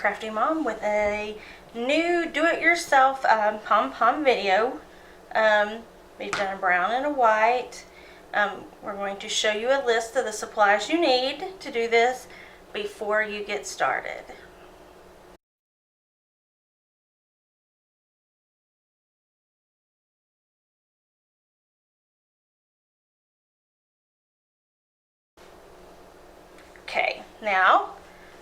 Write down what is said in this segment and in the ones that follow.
Crafty Mom with a new do-it-yourself Pom Pom video. We've done a brown and a white. We're going to show you a list of the supplies you need to do this before you get started. Okay, now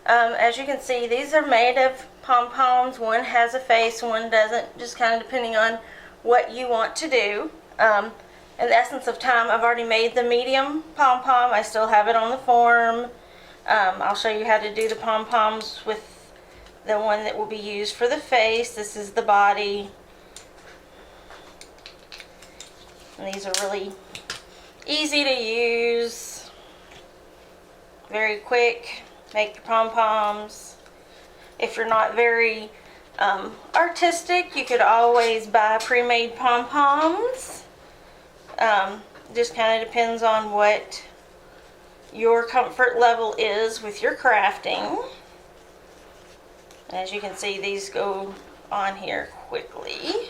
as you can see, these are made of pom-poms. One has a face, one doesn't, just kind of depending on what you want to do. In the essence of time, I've already made the medium pom-pom. I still have it on the form. I'll show you how to do the pom-poms with the one that will be used for the face. This is the body. And these are really easy to use, very quick. Make your pom-poms. If you're not very artistic, you could always buy pre-made pom-poms. Just kind of depends on what your comfort level is with your crafting. As you can see, these go on here quickly.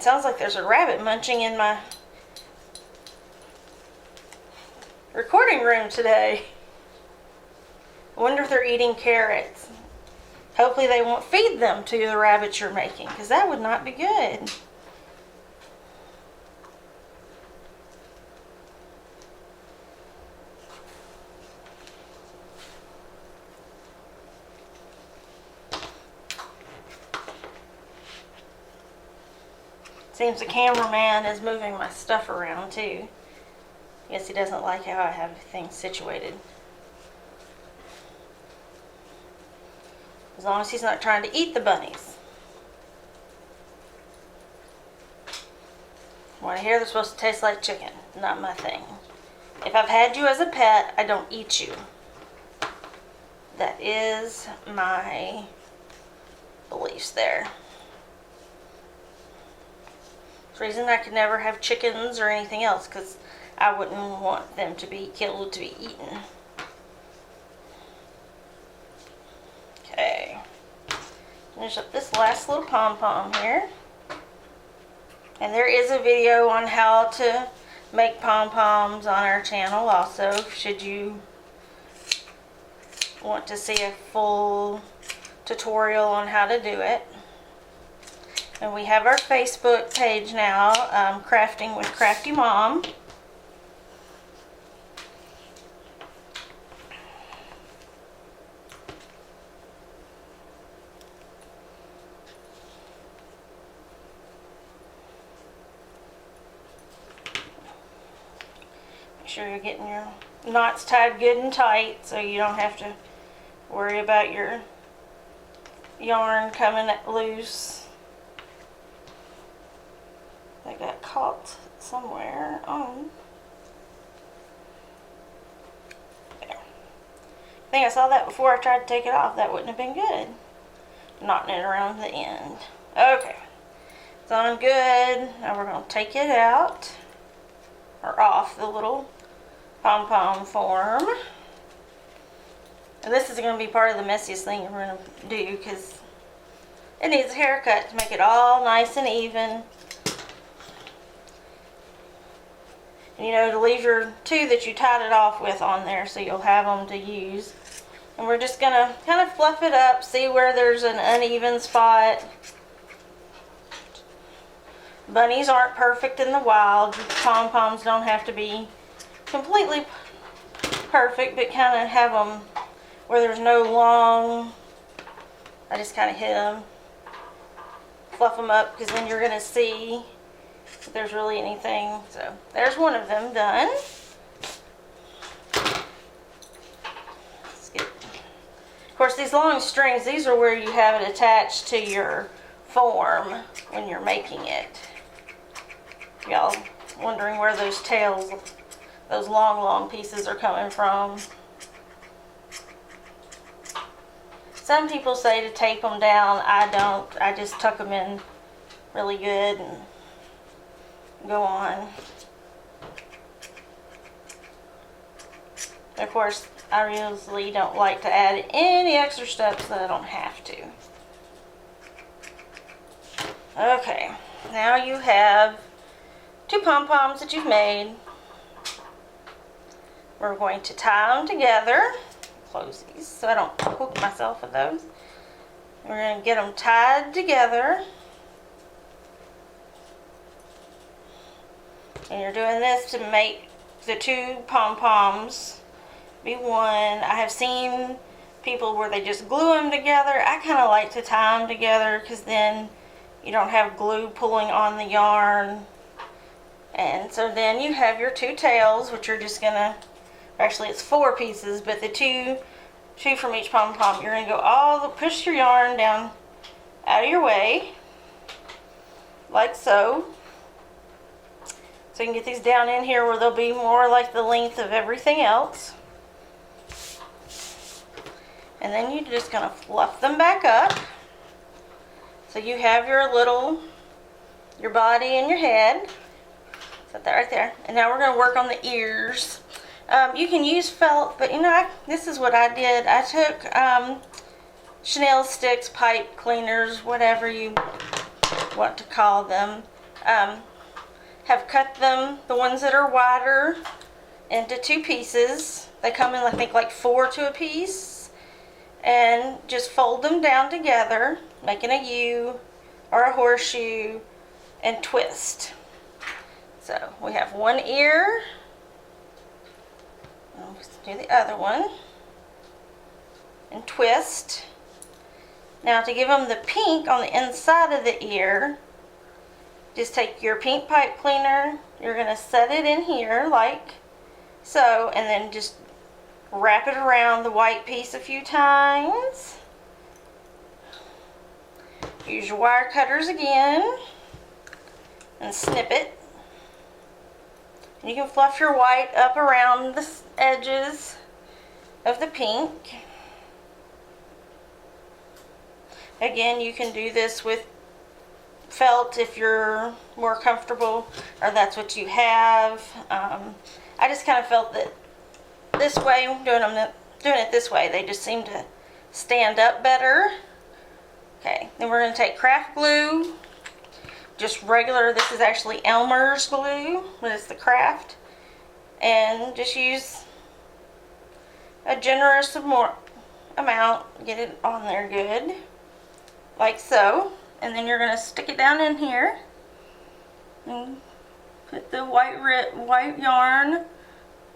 Sounds like there's a rabbit munching in my recording room today. I wonder if they're eating carrots. Hopefully they won't feed them to the rabbits you're making, because that would not be good. Seems the cameraman is moving my stuff around too. I guess he doesn't like how I have things situated. As long as he's not trying to eat the bunnies. Want to hear they're supposed to taste like chicken. Not my thing. If I've had you as a pet, I don't eat you. That is my beliefs there. There's a reason I could never have chickens or anything else, because I wouldn't want them to be killed to be eaten. Okay. Finish up this last little pom-pom here. And there is a video on how to make pom-poms on our channel also, should you want to see a full tutorial on how to do it. And we have our Facebook page now, Crafting with Crafty Mom. Make sure you're getting your knots tied good and tight so you don't have to worry about your yarn coming loose. I got caught somewhere on there. I think I saw that before I tried to take it off. That wouldn't have been good. Knotting it around the end. Okay, it's on good. Now we're going to take it out, or off the little pom-pom form. And this is going to be part of the messiest thing we're going to do, because it needs a haircut to make it all nice and even. And, you know, to leave your two that you tied it off with on there so you'll have them to use. And we're just going to kind of fluff it up, see where there's an uneven spot. Bunnies aren't perfect in the wild. Pom-poms don't have to be completely perfect, but kind of have them where there's no long. I just kind of hit them, fluff them up, because then you're going to see if there's really anything. So there's one of them done. Let's get, of course, these long strings, these are where you have it attached to your form when you're making it. Y'all wondering where those tails, those long pieces are coming from. Some people say to tape them down. I don't. I just tuck them in really good and go on. Of course, I usually don't like to add any extra steps that I don't have to. Okay, now you have 2 pom-poms that you've made. We're going to tie them together. Close these so I don't hook myself with those. We're going to get them tied together. And you're doing this to make the 2 pom-poms be one. I have seen people where they just glue them together. I kind of like to tie them together because then you don't have glue pulling on the yarn. And so then you have your 2 tails, which you're just gonna, actually it's 4 pieces, but the two from each pom-pom. You're gonna go push your yarn down out of your way, like so. So you can get these down in here where they'll be more like the length of everything else. And then you're just gonna fluff them back up. So you have your body and your head. Set that right there. And now we're gonna work on the ears. You can use felt, but you know, this is what I did. I took Chanel sticks, pipe cleaners, whatever you want to call them. Have cut them, the ones that are wider, into 2 pieces. They come in, I think, like 4 to a piece. And just fold them down together, making a U or a horseshoe, and twist. So we have 1 ear. Let's do the other one. And twist. Now to give them the pink on the inside of the ear, just take your pink pipe cleaner, you're going to set it in here like so, and then just wrap it around the white piece a few times. Use your wire cutters again and snip it. And you can fluff your white up around the edges of the pink. Again, you can do this with felt if you're more comfortable, or that's what you have. I just kind of felt that this way, doing it this way, they just seem to stand up better. Okay, then we're going to take craft glue, just regular, this is actually Elmer's glue, but it's the craft, and just use a generous amount, get it on there good, like so. And then you're going to stick it down in here and put the white yarn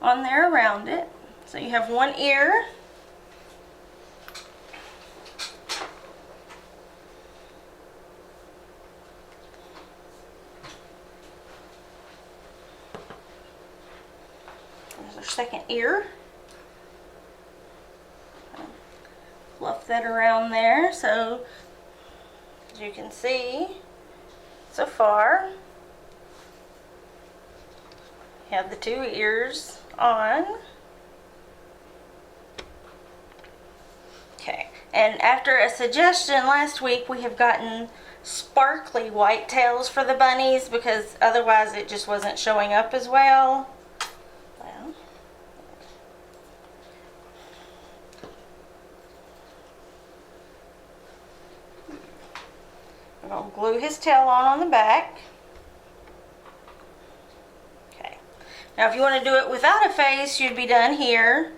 on there around it. So you have 1 ear. There's our 2nd ear. Fluff that around there. So as you can see so far, you have the 2 ears on. Okay, and after a suggestion last week, we have gotten sparkly white tails for the bunnies because otherwise it just wasn't showing up as well. We're going to glue his tail on the back. Okay. Now if you want to do it without a face, you'd be done here.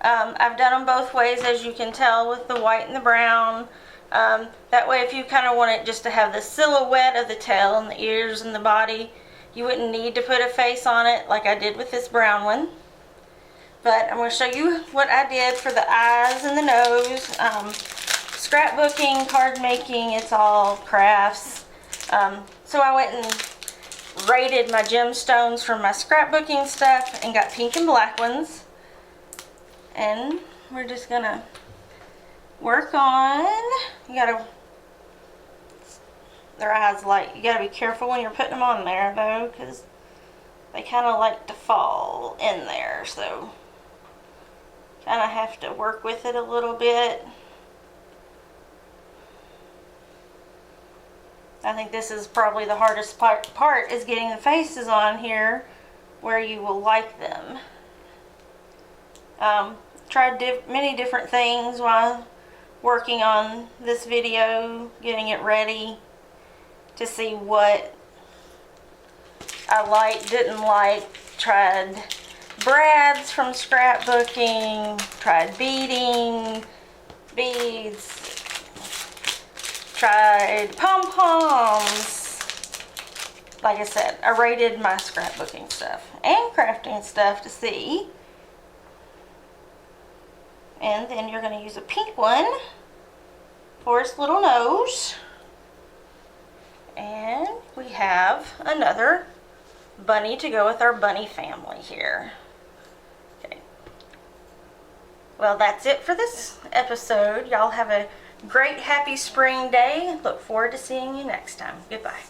I've done them both ways, as you can tell, with the white and the brown. That way, if you kind of want it just to have the silhouette of the tail and the ears and the body, you wouldn't need to put a face on it like I did with this brown one. But I'm going to show you what I did for the eyes and the nose. Scrapbooking, card making, it's all crafts. So I went and raided my gemstones from my scrapbooking stuff and got pink and black ones. And we're just gonna work on, their eyes light. You gotta be careful when you're putting them on there though, because they kind of like to fall in there. So kind of have to work with it a little bit. I think this is probably the hardest part is getting the faces on here where you will like them. tried many different things while working on this video, getting it ready to see what I liked, didn't like. Tried brads from scrapbooking, tried beading, beads, tried pom-poms. Like I said, I rated my scrapbooking stuff and crafting stuff to see. And then you're going to use a pink one for its little nose. And we have another bunny to go with our bunny family here. Okay. Well, that's it for this episode. Y'all have a great, happy spring day. Look forward to seeing you next time. Goodbye.